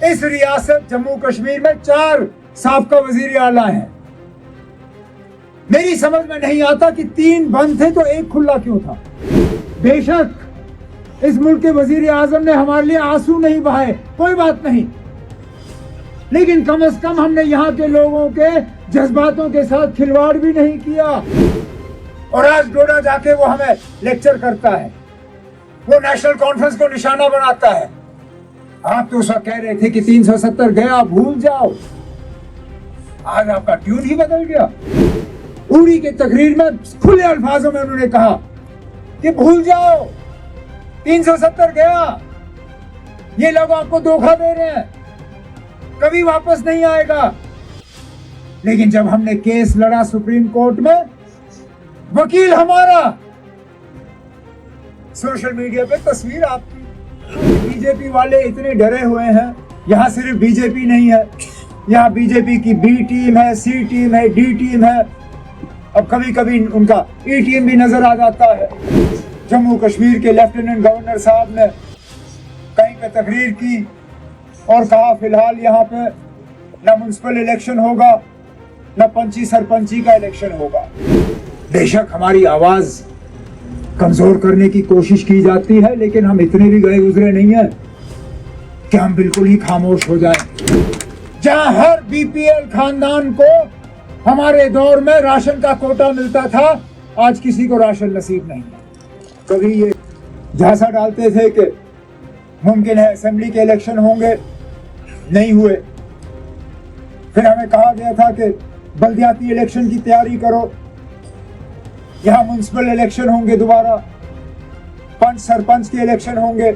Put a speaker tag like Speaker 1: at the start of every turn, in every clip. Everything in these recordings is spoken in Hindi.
Speaker 1: इस रियासत जम्मू कश्मीर में 4 साबका वजीर आला हैं। मेरी समझ में नहीं आता कि 3 बंद थे तो 1 खुला क्यों था। बेशक इस मुल्क के वजीर आजम ने हमारे लिए आंसू नहीं बहाए, कोई बात नहीं, लेकिन कम से कम हमने यहाँ के लोगों के जज्बातों के साथ खिलवाड़ भी नहीं किया। और आज डोडा जाके वो हमें लेक्चर करता है, वो नेशनल कॉन्फ्रेंस को निशाना बनाता है। आप तो उस वक्त कह रहे थे कि 370 गया, भूल जाओ। आज आपका ट्यून ही बदल गया। उड़ी के तकरीर में खुले अल्फाजों में उन्होंने कहा कि भूल जाओ, 370 गया, ये लोग आपको धोखा दे रहे हैं, कभी वापस नहीं आएगा। लेकिन जब हमने केस लड़ा सुप्रीम कोर्ट में, वकील हमारा, सोशल मीडिया पे तस्वीर आपकी, बीजेपी वाले इतने डरे हुए हैं। यहां सिर्फ बीजेपी नहीं है, यहां बीजेपी की बी टीम है, सी टीम है, डी टीम है, अब कभी कभी उनका ई टीम भी नजर आ जाता है। जम्मू कश्मीर के लेफ्टिनेंट गवर्नर साहब ने कहीं पे तकरीर की और कहा फिलहाल यहाँ पे न म्युनिसिपल इलेक्शन होगा, न पंची सरपंची का इलेक्शन होगा। बेशक हमारी आवाज कमजोर करने की कोशिश की जाती है, लेकिन हम इतने भी गए गुजरे नहीं हैं कि हम बिल्कुल ही खामोश हो जाएं। जहां हर बीपीएल खानदान को हमारे दौर में राशन का कोटा मिलता था, आज किसी को राशन नसीब नहीं है। कभी ये झांसा डालते थे कि मुमकिन है असेंबली के इलेक्शन होंगे, नहीं हुए। फिर हमें कहा गया था कि बल्दियाती इलेक्शन की तैयारी करो, यहां म्युनिसिपल इलेक्शन होंगे, दोबारा पंच सरपंच के इलेक्शन होंगे।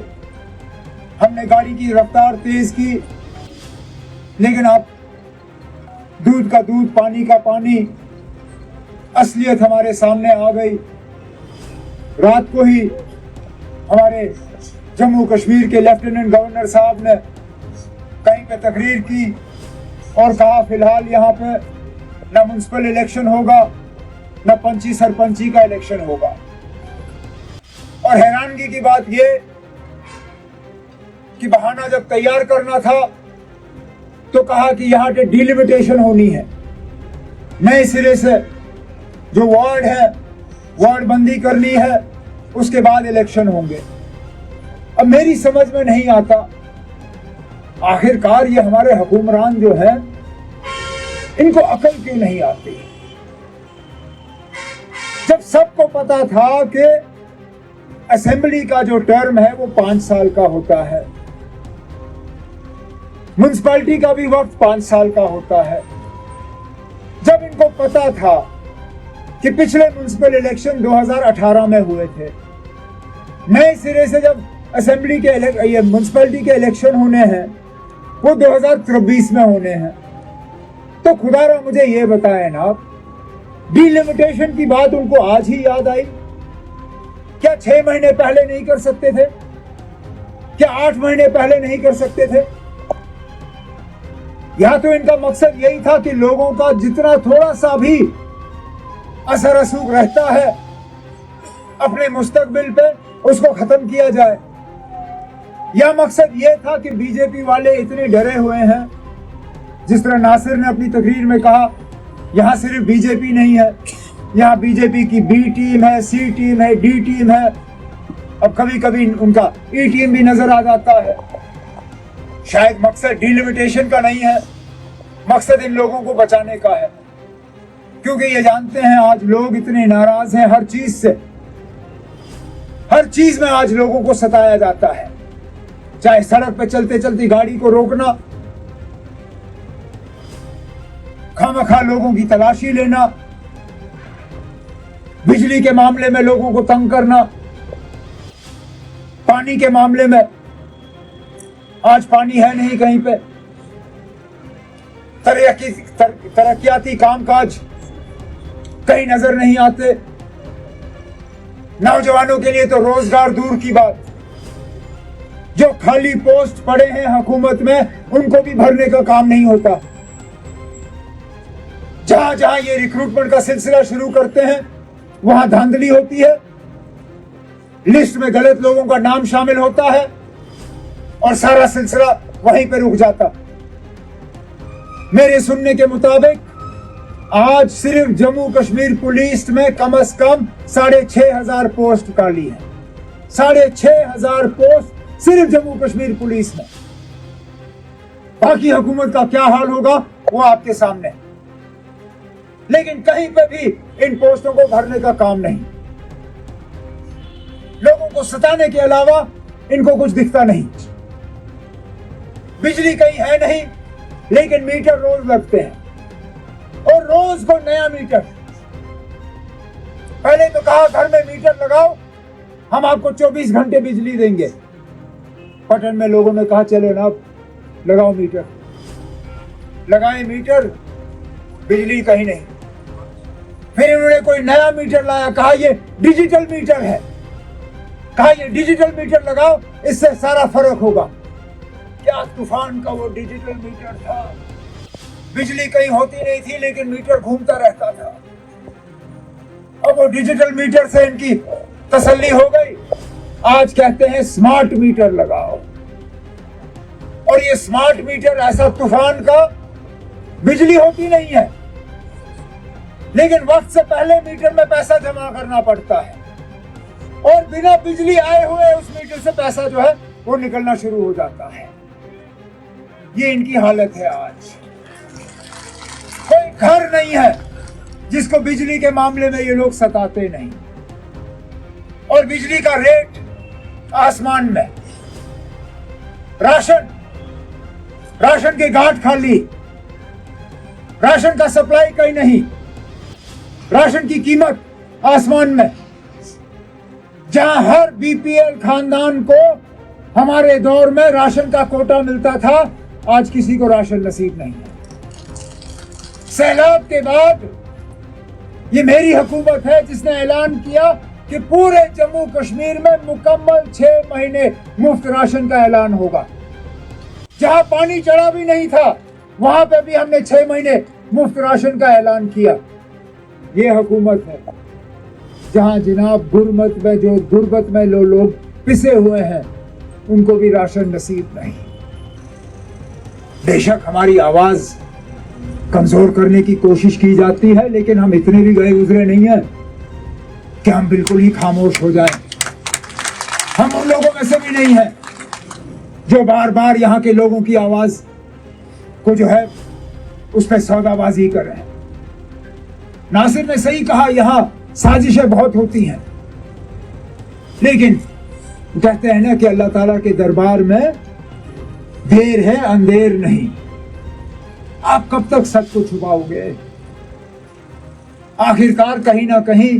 Speaker 1: हमने गाड़ी की रफ्तार तेज की, लेकिन अब दूध का दूध, पानी का पानी, असलियत हमारे सामने आ गई। रात को ही हमारे जम्मू कश्मीर के लेफ्टिनेंट गवर्नर साहब ने कहीं पे तकरीर की और कहा फिलहाल यहाँ पे न म्युनिसिपल इलेक्शन होगा, न पंची सरपंची का इलेक्शन होगा। और हैरानगी की बात ये कि बहाना जब तैयार करना था तो कहा कि यहाँ पे डिलिमिटेशन होनी है, नए सिरे से जो वार्ड है वार्ड बंदी करनी है, उसके बाद इलेक्शन होंगे। अब मेरी समझ में नहीं आता, आखिरकार ये हमारे हुक्मरान जो है, इनको अकल क्यों नहीं आती। जब सबको पता था कि असेंबली का जो टर्म है वो 5 साल का होता है, म्युनिसिपैलिटी का भी वक्त 5 साल का होता है, जब इनको पता था कि पिछले म्युनिसिपल इलेक्शन 2018 में हुए थे, नए सिरे से जब असेंबली के ये म्युनिसिपैलिटी के इलेक्शन होने हैं वो 2023 में होने हैं, तो खुदारा मुझे ये बताएं ना, डिलिमिटेशन की बात उनको आज ही याद आई? क्या 6 महीने पहले नहीं कर सकते थे? क्या 8 महीने पहले नहीं कर सकते थे? या तो इनका मकसद यही था कि लोगों का जितना थोड़ा सा भी असर रसूख रहता है अपने मुस्तकबिल पे, उसको खत्म किया जाए। या मकसद यह था कि बीजेपी वाले इतने डरे हुए हैं, जिस तरह नासिर ने अपनी तकरीर में कहा, यहां सिर्फ बीजेपी नहीं है, यहां बीजेपी की बी टीम है, सी टीम है, डी टीम है, अब कभी कभी उनका ई टीम भी नजर आ जाता है। शायद मकसद डिलिमिटेशन का नहीं है, मकसद इन लोगों को बचाने का है, क्योंकि ये जानते हैं आज लोग इतने नाराज हैं हर चीज से, हर चीज में आज लोगों को सताया जाता है। चाहे सड़क पे चलते चलते गाड़ी को रोकना, खामखा लोगों की तलाशी लेना, बिजली के मामले में लोगों को तंग करना, पानी के मामले में आज पानी है नहीं कहीं पे, तरक्याती कामकाज कहीं नजर नहीं आते, नौजवानों के लिए तो रोजगार दूर की बात, जो खाली पोस्ट पड़े हैं हुकूमत में उनको भी भरने का काम नहीं होता। जहां जहां ये रिक्रूटमेंट का सिलसिला शुरू करते हैं वहां धांधली होती है, लिस्ट में गलत लोगों का नाम शामिल होता है, और सारा सिलसिला वहीं पे रुक जाता। मेरे सुनने के मुताबिक आज सिर्फ जम्मू कश्मीर पुलिस में कम से कम 6,500 पोस्ट खाली है। 6,500 पोस्ट सिर्फ जम्मू कश्मीर पुलिस में। बाकी हुकूमत का क्या हाल होगा वो आपके सामने। लेकिन कहीं पे भी इन पोस्टों को भरने का काम नहीं। लोगों को सताने के अलावा इनको कुछ दिखता नहीं। बिजली कहीं है नहीं, लेकिन मीटर रोज लगते हैं और रोज को नया मीटर। पहले तो कहा घर में मीटर लगाओ, हम आपको 24 घंटे बिजली देंगे। पटन में लोगों ने कहा चलो ना लगाओ मीटर। लगाए मीटर, बिजली कहीं नहीं। फिर इन्होंने कोई नया मीटर लाया, कहा ये डिजिटल मीटर है। कहा ये डिजिटल मीटर लगाओ, इससे सारा फर्क होगा। क्या तूफान का वो डिजिटल मीटर था। बिजली कहीं होती नहीं थी, लेकिन मीटर घूमता रहता था। अब वो डिजिटल मीटर से इनकी तसल्ली हो गई। आज कहते हैं स्मार्ट मीटर लगाओ। और ये स्मार्ट मीटर ऐसा तूफान का, बिजली होती नहीं है, लेकिन वक्त से पहले मीटर में पैसा जमा करना पड़ता है और बिना बिजली आए हुए उस मीटर से पैसा जो है वो निकलना शुरू हो जाता है। ये इनकी हालत है आज। कोई घर नहीं है जिसको बिजली के मामले में ये लोग सताते नहीं। और बिजली का रेट आसमान में। राशन के गांठ खाली। राशन का सप्लाई कहीं नहीं। राशन की कीमत आसमान में। जहां हर बीपीएल खानदान को हमारे दौर में राशन का कोटा मिलता था, आज किसी को राशन नसीब नहीं है। सैलाब के बाद ये मेरी हुकूमत है जिसने ऐलान किया कि पूरे जम्मू कश्मीर में मुकम्मल 6 महीने मुफ्त राशन का ऐलान होगा। जहां पानी चढ़ा भी नहीं था, वहां पे भी हमने 6 महीने मुफ्त राशन का ऐलान किया। ये हुकूमत है जहां जनाब गुर्बत में लोग पिसे हुए हैं, उनको भी राशन नसीब नहीं। बेशक हमारी आवाज कमजोर करने की कोशिश की जाती है, लेकिन हम इतने भी गए गुजरे नहीं हैं कि हम बिल्कुल ही खामोश हो जाएं। हम उन लोगों में से भी नहीं हैं जो बार बार यहाँ के लोगों की आवाज को जो है उस पर सौदाबाजी कर रहे हैं। नासिर ने सही कहा, यहाँ साजिशें बहुत होती हैं, लेकिन कहते हैं ना कि अल्लाह ताला के दरबार में देर है अंधेर नहीं। आप कब तक सच को छुपाओगे? आखिरकार कहीं ना कहीं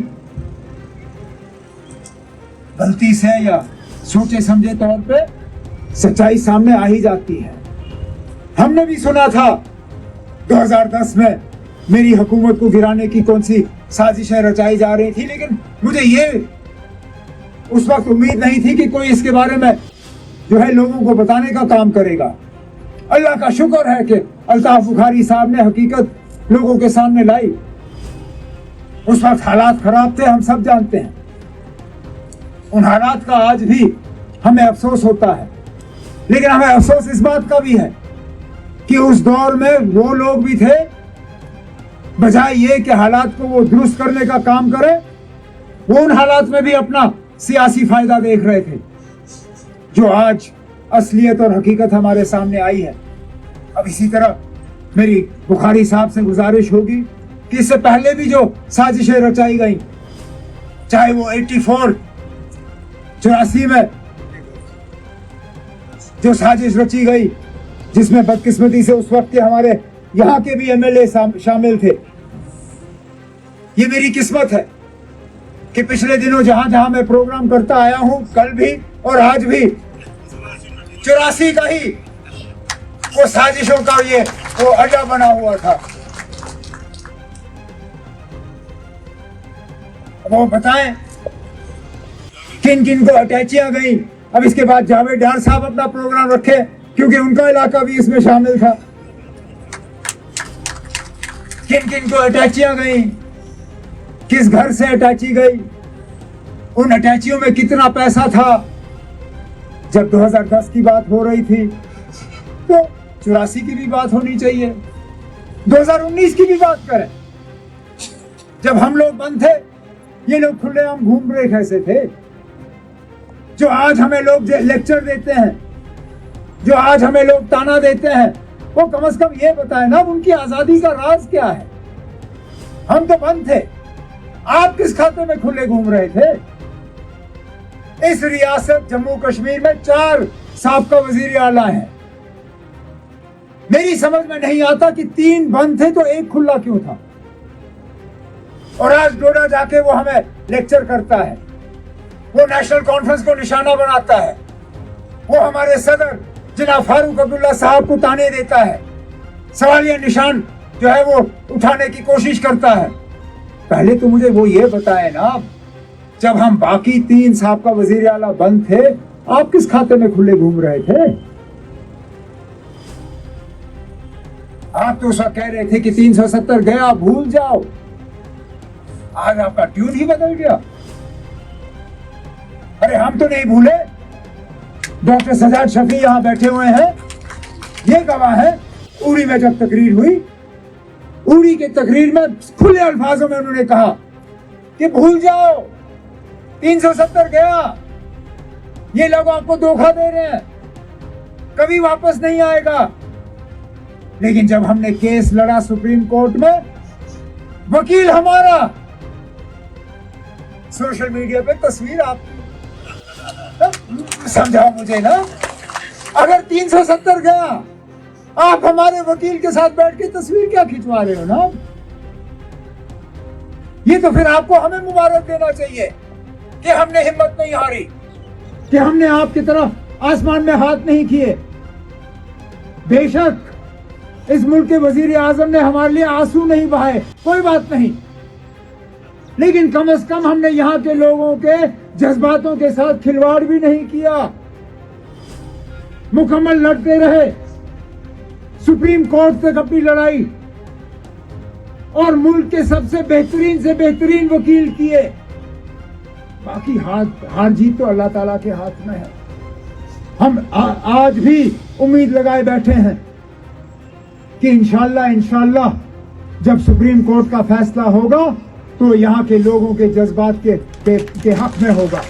Speaker 1: गलती से या सोचे समझे तौर पे सच्चाई सामने आ ही जाती है। हमने भी सुना था 2010 में मेरी हुकूमत को गिराने की कौन सी साजिशें रचाई जा रही थी, लेकिन मुझे ये उस वक्त उम्मीद नहीं थी कि कोई इसके बारे में जो है लोगों को बताने का काम करेगा। अल्लाह का शुक्र है कि अल्ताफ बुखारी साहब ने हकीकत लोगों के सामने लाई। उस वक्त हालात खराब थे, हम सब जानते हैं। उन हालात का आज भी हमें अफसोस होता है, लेकिन हमें अफसोस इस बात का भी है कि उस दौर में वो लोग भी थे, बजाय ये कि हालात को वो दुरुस्त करने का काम करे, वो उन हालात में भी अपना सियासी फायदा देख रहे थे, जो आज असलियत और हकीकत हमारे सामने आई है। अब इसी तरह मेरी बुखारी साहब से गुजारिश होगी कि इससे पहले भी जो साजिशें रचाई गई, चाहे वो 84 में जो साजिश रची गई, जिसमें बदकिस्मती से उस वक्त के हमारे यहाँ के भी एमएलए शामिल थे। ये मेरी किस्मत है कि पिछले दिनों जहां जहां मैं प्रोग्राम करता आया हूं, कल भी और आज भी 84 का ही वो साजिशों का ये वो अड्डा बना हुआ था। वो बताएं किन किन को अटैचियां गई। अब इसके बाद जावेद डार साहब अपना प्रोग्राम रखे, क्योंकि उनका इलाका भी इसमें शामिल था। किन किन को अटैचियां गई, किस घर से अटैची गई, उन अटैचियों में कितना पैसा था, जब 2010 की बात हो रही थी तो 84 की भी बात होनी चाहिए, 2019 की भी बात करें। जब हम लोग बंद थे, ये लोग खुलेआम घूम रहे कैसे थे? जो आज हमें लोग लेक्चर देते हैं, जो आज हमें लोग ताना देते हैं, वो कम से कम ये बताए ना उनकी आजादी का राज क्या है। हम तो बंद थे, आप किस खाते में खुले घूम रहे थे? इस रियासत जम्मू कश्मीर में 4 साबका वजीर आला हैं। मेरी समझ में नहीं आता कि 3 बंद थे तो 1 खुला क्यों था। और आज डोडा जाके वो हमें लेक्चर करता है, वो नेशनल कॉन्फ्रेंस को निशाना बनाता है, वो हमारे सदर जनाब फारूक अब्दुल्ला साहब को ताने देता है, सवालिया निशान जो है वो उठाने की कोशिश करता है। पहले तो मुझे वो ये बताए ना, जब हम बाकी 3 साबका वजीर आला बंद थे, आप किस खाते में खुले घूम रहे थे? आप तो सब कह रहे थे कि 370 गया, भूल जाओ। आज आपका ट्यून ही बदल गया। अरे हम तो नहीं भूले, डॉक्टर सजाद शफी यहां बैठे हुए हैं, ये गवाह है। उड़ी में जब तकरीर हुई, उड़ी के तकरीर में खुले अल्फाजों में उन्होंने कहा कि भूल जाओ, 370 गया, ये लोग आपको धोखा दे रहे हैं, कभी वापस नहीं आएगा। लेकिन जब हमने केस लड़ा सुप्रीम कोर्ट में, वकील हमारा, सोशल मीडिया पे तस्वीर आपकी, समझाओ मुझे ना, अगर 370 गया, आप हमारे वकील के साथ बैठ के तस्वीर क्या खिंचवा रहे हो ना? ये तो फिर आपको हमें मुबारक देना चाहिए कि हमने हिम्मत नहीं हारी, कि हमने आपकी तरफ आसमान में हाथ नहीं किए। बेशक इस मुल्क के वजीर आजम ने हमारे लिए आंसू नहीं बहाए, कोई बात नहीं, लेकिन कम से कम हमने यहाँ के लोगों के जज्बातों के साथ खिलवाड़ भी नहीं किया, मुकम्मल लड़ते रहे, सुप्रीम कोर्ट तक अपनी लड़ाई, और मुल्क के सबसे बेहतरीन से बेहतरीन वकील किए। बाकी हार जीत तो अल्लाह ताला के हाथ में है। हम आज भी उम्मीद लगाए बैठे हैं कि इंशाल्लाह जब सुप्रीम कोर्ट का फैसला होगा तो यहाँ के लोगों के जज्बात के हक में होगा।